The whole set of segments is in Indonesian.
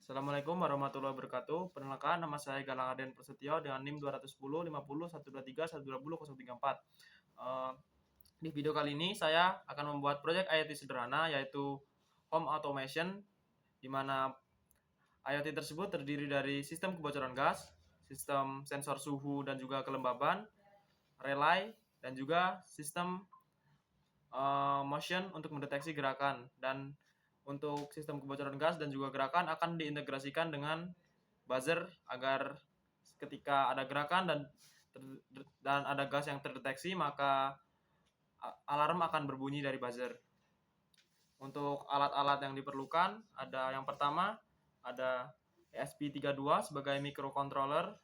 Assalamualaikum warahmatullahi wabarakatuh. Perkenalkan, nama saya Galang Ardian Prasetyo dengan NIM 210 50 123 120 034. Eh, di video kali ini saya akan membuat proyek IoT sederhana yaitu home automation, di mana IoT tersebut terdiri dari sistem kebocoran gas, sistem sensor suhu dan juga kelembaban, relay, dan juga sistem motion untuk mendeteksi gerakan. Dan untuk sistem kebocoran gas dan juga gerakan akan diintegrasikan dengan buzzer agar ketika ada gerakan dan ada gas yang terdeteksi, maka alarm akan berbunyi dari buzzer. Untuk alat-alat yang diperlukan, ada yang pertama ada ESP32 sebagai microcontroller,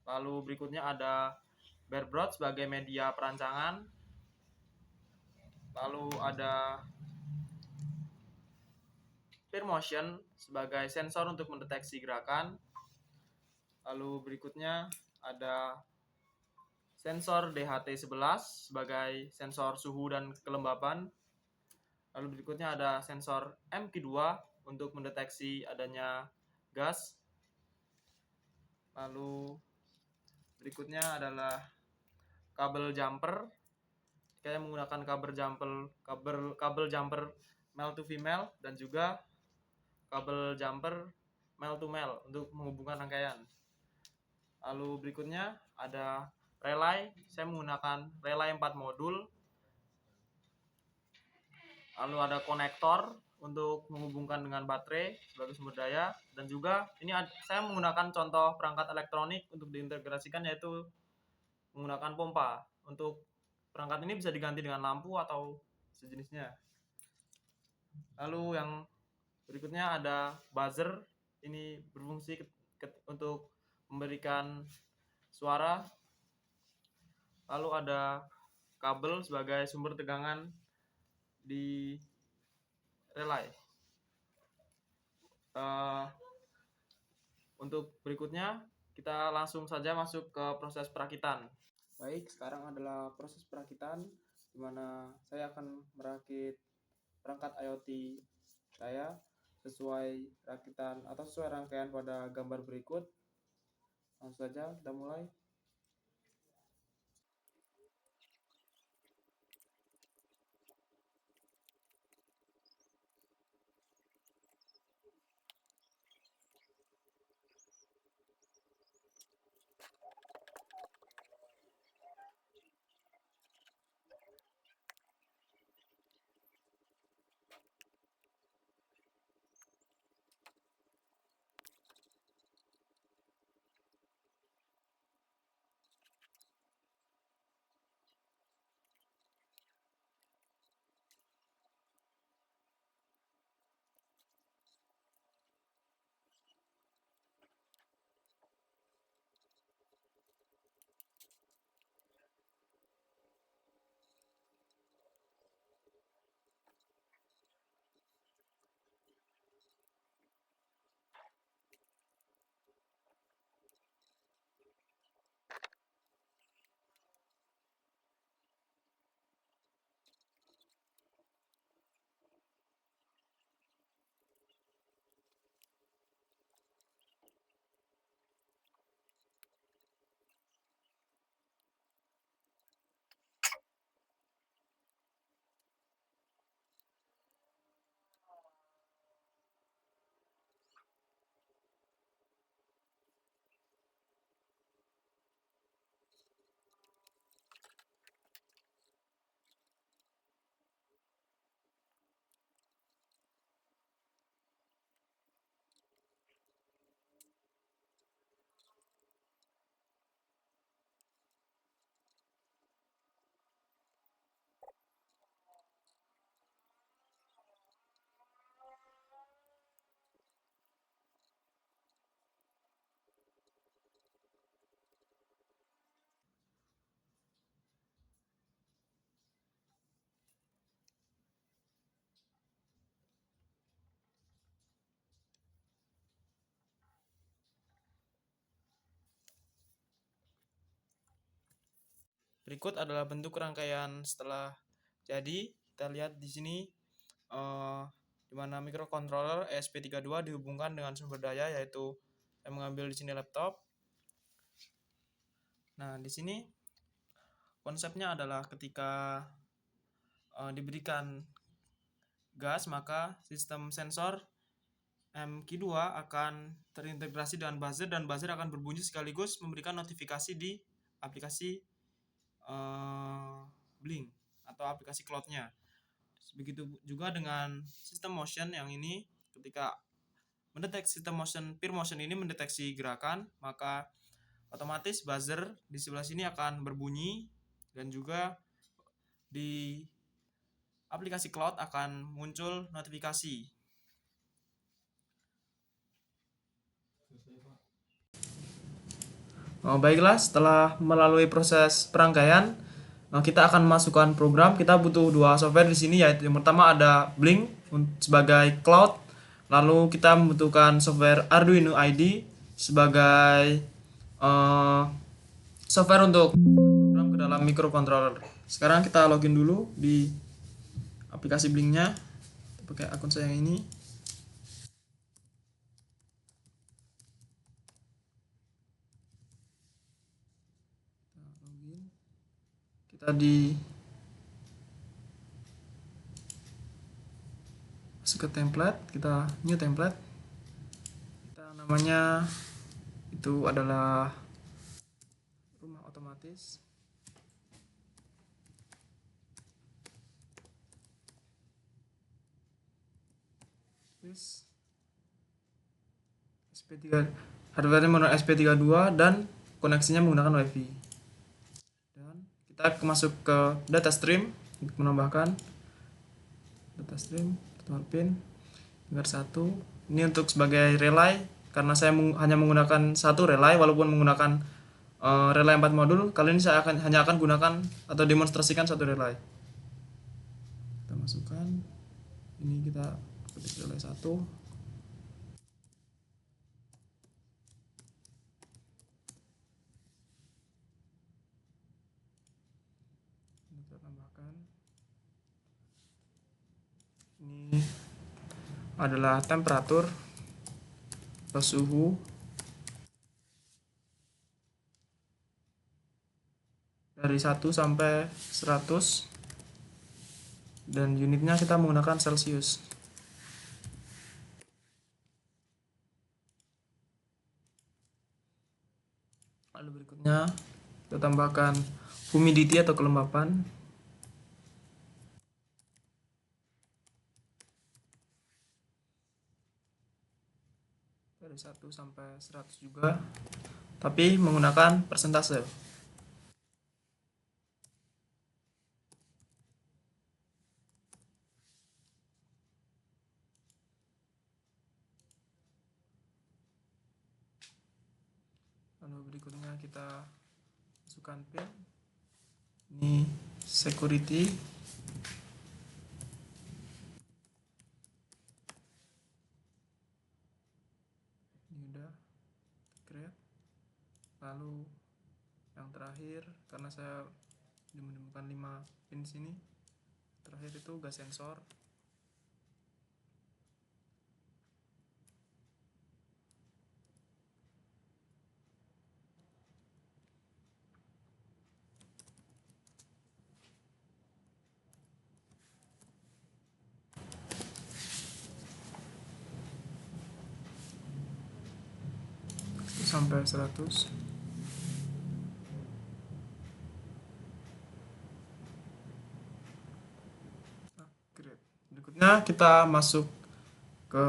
lalu berikutnya ada Bareboard sebagai media perancangan, lalu ada PeerMotion sebagai sensor untuk mendeteksi gerakan, lalu berikutnya ada sensor DHT11 sebagai sensor suhu dan kelembapan. Lalu berikutnya ada sensor MQ2 untuk mendeteksi adanya gas. Lalu berikutnya adalah kabel jumper. Kita menggunakan kabel jumper male to female dan juga kabel jumper male to male untuk menghubungkan rangkaian. Lalu berikutnya ada relay. Saya menggunakan relay 4 modul. Lalu ada konektor untuk menghubungkan dengan baterai sebagai sumber daya, dan juga ini saya menggunakan contoh perangkat elektronik untuk diintegrasikan, yaitu menggunakan pompa. Untuk perangkat ini bisa diganti dengan lampu atau sejenisnya. Lalu yang berikutnya ada buzzer. Ini berfungsi untuk memberikan suara. Lalu ada kabel sebagai sumber tegangan di relay. Untuk berikutnya kita langsung saja masuk ke proses perakitan. Baik, sekarang adalah proses perakitan, di mana saya akan merakit perangkat IoT saya sesuai rakitan atau sesuai rangkaian pada gambar berikut. Langsung saja kita mulai. Berikut adalah bentuk rangkaian setelah jadi. Kita lihat di sini di mana microcontroller ESP32 dihubungkan dengan sumber daya, yaitu saya mengambil di sini laptop. Nah, di sini konsepnya adalah ketika diberikan gas, maka sistem sensor MQ2 akan terintegrasi dengan buzzer, dan buzzer akan berbunyi sekaligus memberikan notifikasi di aplikasi Blink atau aplikasi cloud-nya. Begitu juga dengan sistem motion yang ini, ketika mendeteksi sistem motion, peer motion ini mendeteksi gerakan, maka otomatis buzzer di sebelah sini akan berbunyi, dan juga di aplikasi cloud akan muncul notifikasi. Baiklah, setelah melalui proses perangkaian, kita akan masukkan program. Kita butuh dua software di sini, yaitu yang pertama ada Blink sebagai cloud, lalu kita membutuhkan software Arduino IDE sebagai software untuk program ke dalam microcontroller. Sekarang kita login dulu di aplikasi Blinknya pakai akun saya yang ini. Kita masuk ke template, kita new template, kita namanya itu adalah rumah otomatis. Terus SP3, hardware-nya menggunakan SP32 dan koneksinya menggunakan WiFi. Dan kita masuk ke data stream untuk menambahkan data stream, total pin agar 1. Ini untuk sebagai relay, karena saya hanya menggunakan satu relay walaupun menggunakan relay 4 modul. Kali ini saya hanya akan gunakan atau demonstrasikan satu relay. Kita masukkan, ini kita ketik relay 1. Kita tambahkan, ini adalah temperatur atau suhu dari 1 sampai 100, dan unitnya kita menggunakan Celsius. Lalu berikutnya kita tambahkan humidity atau kelembapan dari 1 sampai 100 juga, tapi menggunakan persentase. Lalu berikutnya kita masukkan pin, ini security, ini udah create. Lalu yang terakhir, karena saya menemukan 5 pin di sini, terakhir itu gas sensor. Sampai 100. Great. Berikutnya kita masuk ke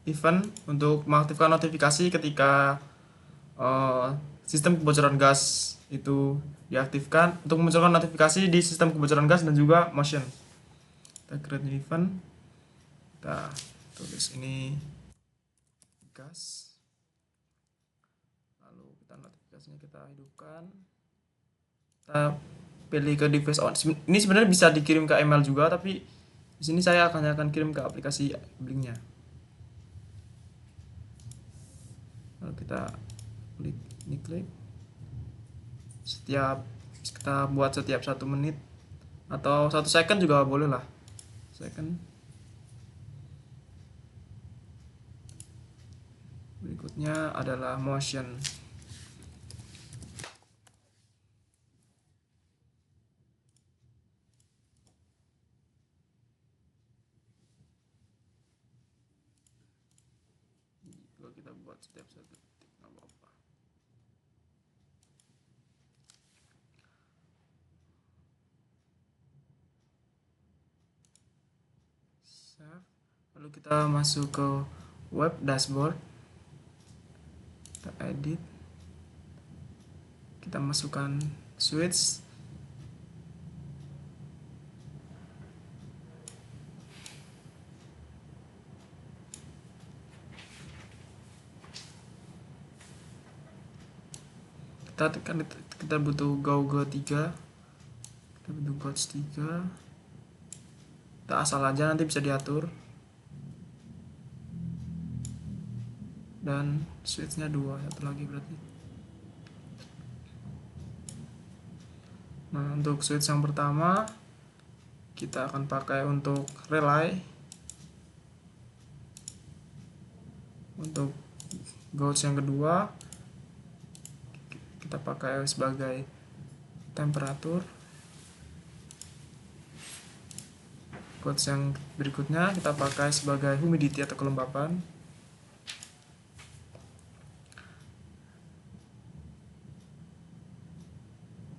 event untuk mengaktifkan notifikasi ketika sistem kebocoran gas itu diaktifkan, untuk memunculkan notifikasi di sistem kebocoran gas dan juga motion. Kita create new event, kita tulis ini gas, lalu kita notifikasinya kita hidupkan, kita pilih ke device on. Ini sebenarnya bisa dikirim ke email juga, tapi di sini saya akan kirim ke aplikasi Blinknya. Lalu kita klik ini, klik. Kita buat setiap 1 menit atau 1 second juga boleh lah, second. switch-nya adalah motion. Kalau kita buat setiap 1 detik nggak apa-apa. Save. Lalu kita masuk ke web dashboard, kita edit, kita masukkan switch, kita butuh gauge 3, kita butuh gauge 3, kita asal aja, nanti bisa diatur. Dan switchnya 2, satu lagi berarti. Nah, untuk switch yang pertama kita akan pakai untuk relay. Untuk gauge yang kedua kita pakai sebagai temperatur. Gauge yang berikutnya kita pakai sebagai humidity atau kelembapan.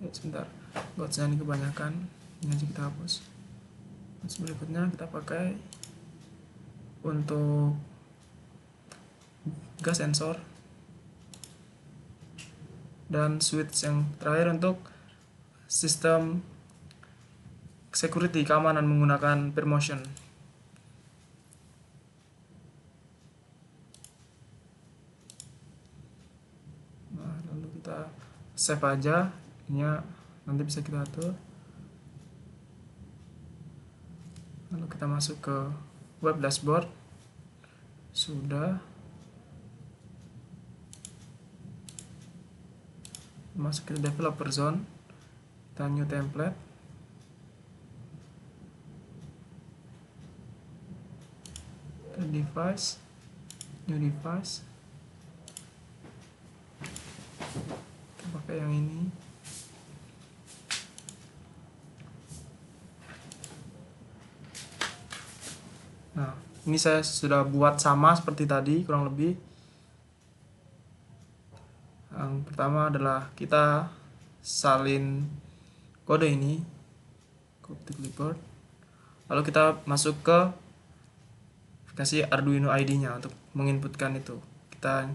Sebentar, gauge ini kebanyakan, ini aja kita hapus. Gauge berikutnya kita pakai untuk gas sensor. Dan switch yang terakhir untuk sistem security, keamanan menggunakan PeerMotion. Nah, lalu kita save aja, ini nanti bisa kita atur. Lalu kita masuk ke web dashboard. Sudah. Masuk ke developer zone, kita new template, ke device, new device, kita pakai yang ini. Nah, ini saya sudah buat sama seperti tadi kurang lebih. Yang pertama adalah kita salin kode ini, copy clipboard. Lalu kita masuk ke kasih Arduino ID-nya untuk menginputkan itu.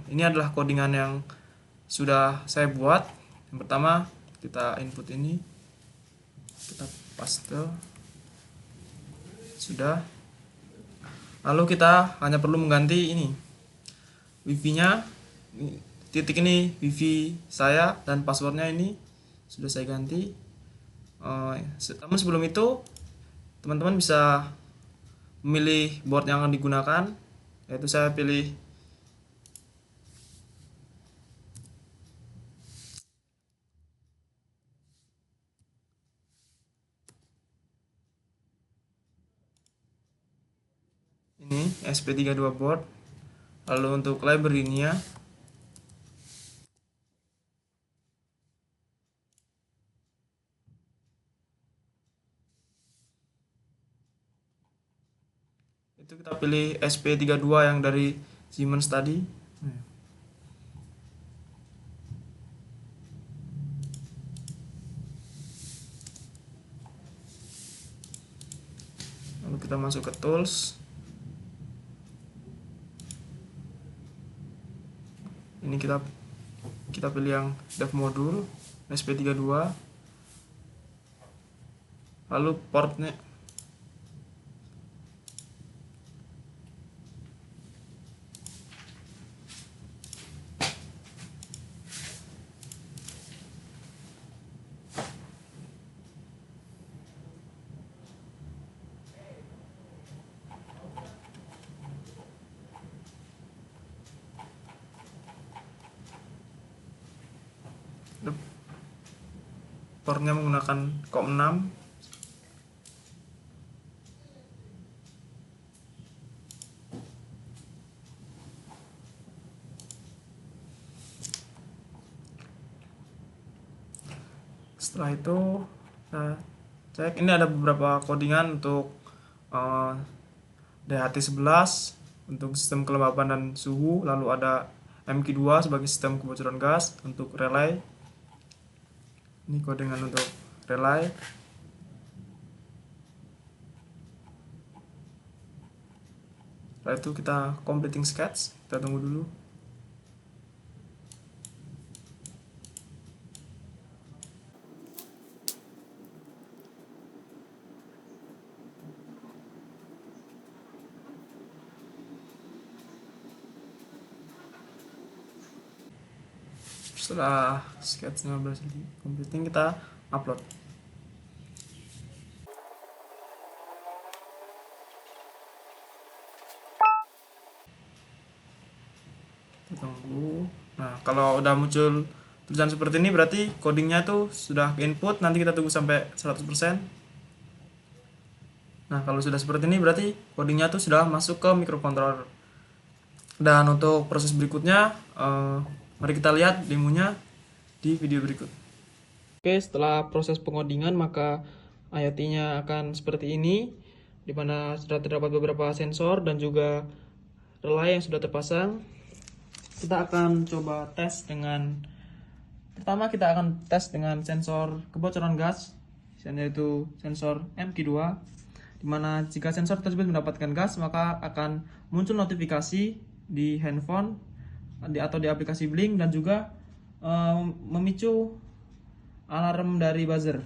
Ini adalah codingan yang sudah saya buat. Yang pertama kita input ini, kita paste, sudah. Lalu kita hanya perlu mengganti ini wifi-nya. Titik ini wifi saya dan passwordnya ini sudah saya ganti. Namun sebelum itu teman-teman bisa memilih board yang akan digunakan, yaitu saya pilih ini SP32 board. Lalu untuk library-nya itu kita pilih SP32 yang dari Siemens tadi. Lalu kita masuk ke tools. Ini kita pilih yang dev module SP32. Lalu portnya menggunakan COM6. Setelah itu kita cek, ini ada beberapa codingan untuk DHT11 untuk sistem kelembapan dan suhu, lalu ada MQ2 sebagai sistem kebocoran gas untuk relay. Ini codingan untuk relay. Setelah itu kita completing sketch, kita tunggu dulu. Setelah sketchnya berhasil di completing, kita upload. Kita tunggu. Nah, kalau udah muncul tulisan seperti ini berarti codingnya tuh sudah ke input. Nanti kita tunggu sampai 100%. Nah, kalau sudah seperti ini berarti codingnya tuh sudah masuk ke microcontroller. Dan untuk proses berikutnya, mari kita lihat demonya di video berikut. Oke, setelah proses pengodingan maka IoT-nya akan seperti ini, di mana sudah terdapat beberapa sensor dan juga relay yang sudah terpasang. Kita akan coba tes dengan, pertama kita akan tes dengan sensor kebocoran gas, yaitu sensor MQ2, di mana jika sensor tersebut mendapatkan gas maka akan muncul notifikasi di handphone atau di aplikasi Blink, dan juga memicu alarm dari buzzer.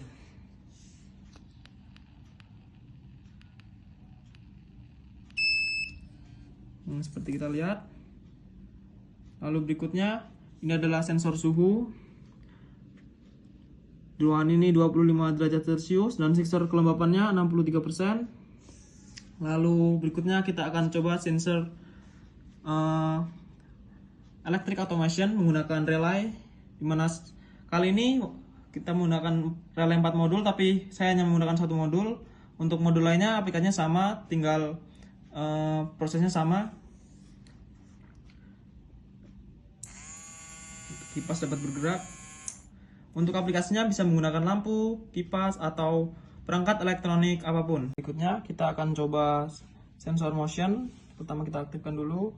Seperti kita lihat. Lalu berikutnya ini adalah sensor suhu. Ruangan ini 25 derajat Celcius dan sensor kelembapannya 63%. Lalu berikutnya kita akan coba sensor electric automation menggunakan relay, dimana kali ini kita menggunakan relay 4 modul, tapi saya hanya menggunakan satu modul. Untuk modul lainnya aplikasinya sama, tinggal prosesnya sama. Kipas dapat bergerak. Untuk aplikasinya bisa menggunakan lampu, kipas, atau perangkat elektronik apapun. Berikutnya kita akan coba sensor motion. Pertama kita aktifkan dulu.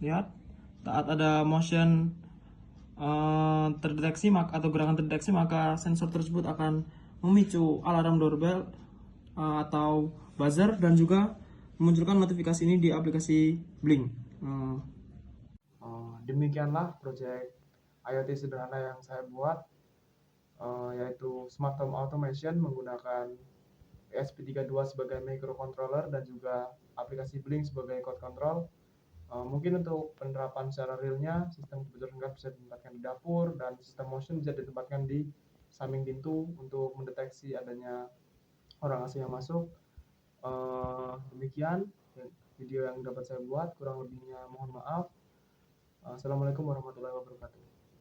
Lihat, saat ada motion terdeteksi atau gerakan terdeteksi, maka sensor tersebut akan memicu alarm doorbell atau buzzer, dan juga memunculkan notifikasi ini di aplikasi Blink. Demikianlah proyek IoT sederhana yang saya buat, yaitu Smart Home Automation menggunakan ESP32 sebagai microcontroller dan juga aplikasi Blink sebagai code control. Mungkin untuk penerapan secara realnya, sistem kebocoran gas bisa ditempatkan di dapur, dan sistem motion bisa ditempatkan di samping pintu untuk mendeteksi adanya orang asing yang masuk. Demikian video yang dapat saya buat, kurang lebihnya mohon maaf. Assalamualaikum warahmatullahi wabarakatuh.